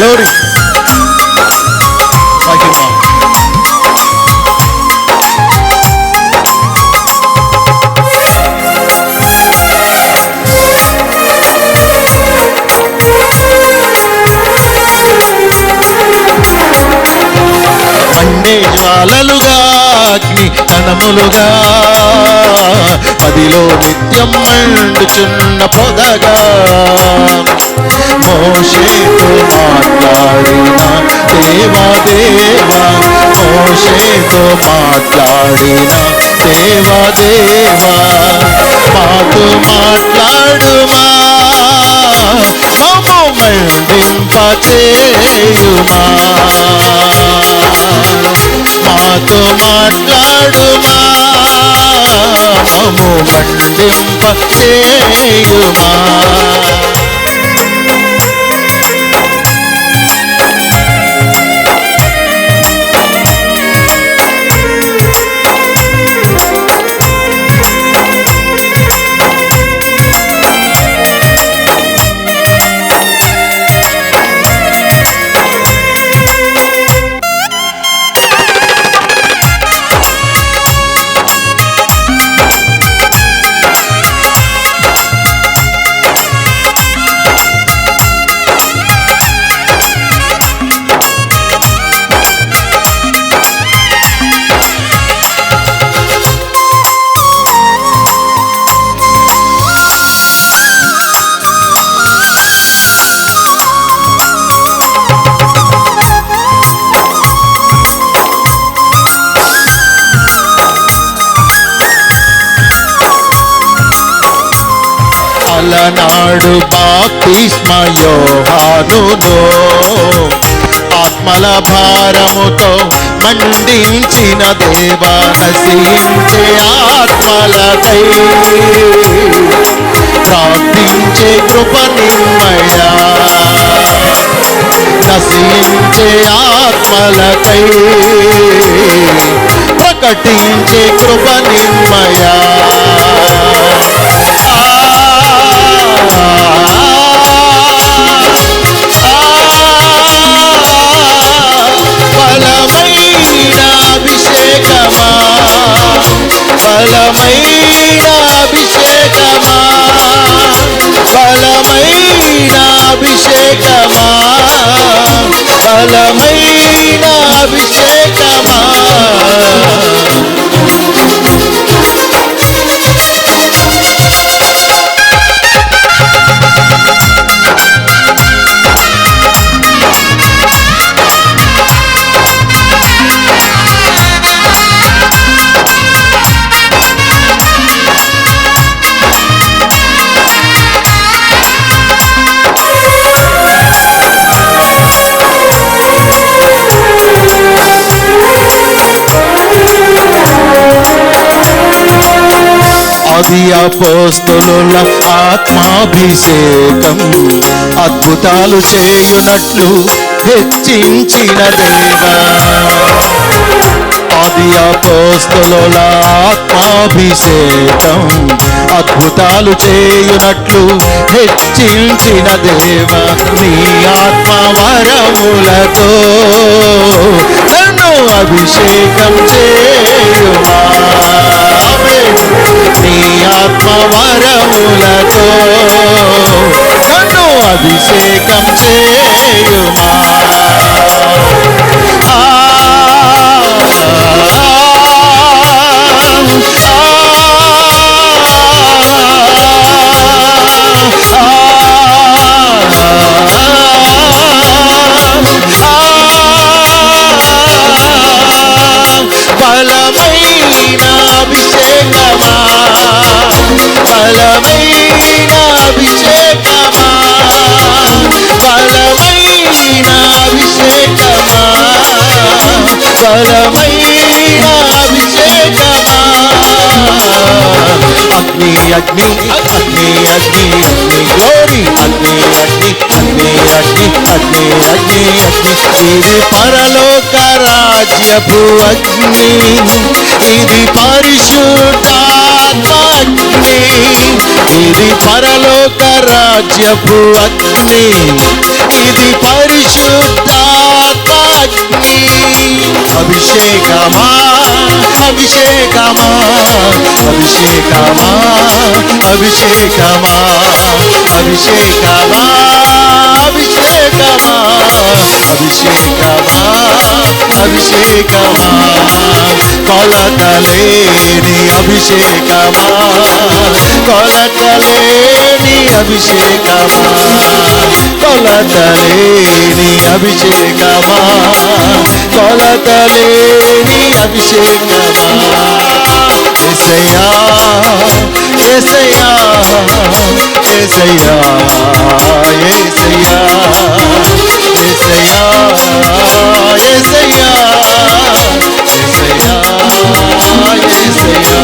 Glory మహిమ. Monday జ్వాలలుగా అగ్ని కణములుగా పదిలో నిత్యం మండుచున్న పొదగా మోషేతో మాట్లాడిన దేవా దేవా, మోషేతో మాట్లాడిన దేవా దేవా, మాతో మాట్లాడుమా మమ్ము మండింపచేయుమా, మాతో మాట్లాడుమా మమ్ము మండింపచేయుమా. అలనాడు బాప్తిస్మ యోహానును ఆత్మల భారముతో మండించిన దేవా, నశించే ఆత్మలకై ప్రార్థించే కృప నిమ్మయా, నశించే ఆత్మలకై ప్రకటించే కృప నిమ్మయా. బలమైన అభిషేకమా, బలమైన అభిషేకమా, బలమైన అభిషేకమా, బలమైన అభిషేకమా. ఆది అపోస్తలుల ఆత్మాభిషేకం అద్భుతాలు చేయునట్లు హెచ్చించిన దేవా, ఆది అపోస్తలుల ఆత్మాభిషేకం అద్భుతాలు చేయునట్లు హెచ్చించిన దేవా, నీ ఆత్మవరములతో నన్ను అభిషేకం చేయుమా, నీ ఆత్మవరములతో నన్ను అభిషేకం చేయుమా. బలమైన అభిషేకమా, బలమైన అభిషేకమా, బలమైన అభిషేకమా, బలమైన అభిషేకమా. అగ్ని అగ్ని అగ్ని అగ్ని అగ్ని గ్లోరీ, అగ్ని అగ్ని అగ్ని అగ్ని అగ్ని అగ్ని అగ్ని. ఇది పరలోక రాజ్యపు అగ్ని, ఇది పరిశుద్ధాత్మ అగ్ని, ఇది పరలోక రాజ్యపు అగ్ని, ఇది పరిశుద్ధాత్మ పరిశుద్ధాత్మగ్ని అభిషేకమా అభిషేకమా అభిషేకమా అభిషేకమా అభిషేకమా అభిషేకమా అభిషేకమా అభిషేకమా కొలతలేని అభిషేకమా కొలతలేని అభిషేకమా కొలతలేని అభిషేకమా కొలతలేని అభిషేకమా యేసయ్యా యేసయ్యా యేసయ్యా యేసయ్యా యేసయ్యా యేసయ్యా యేసయ్యా యేసయ్యా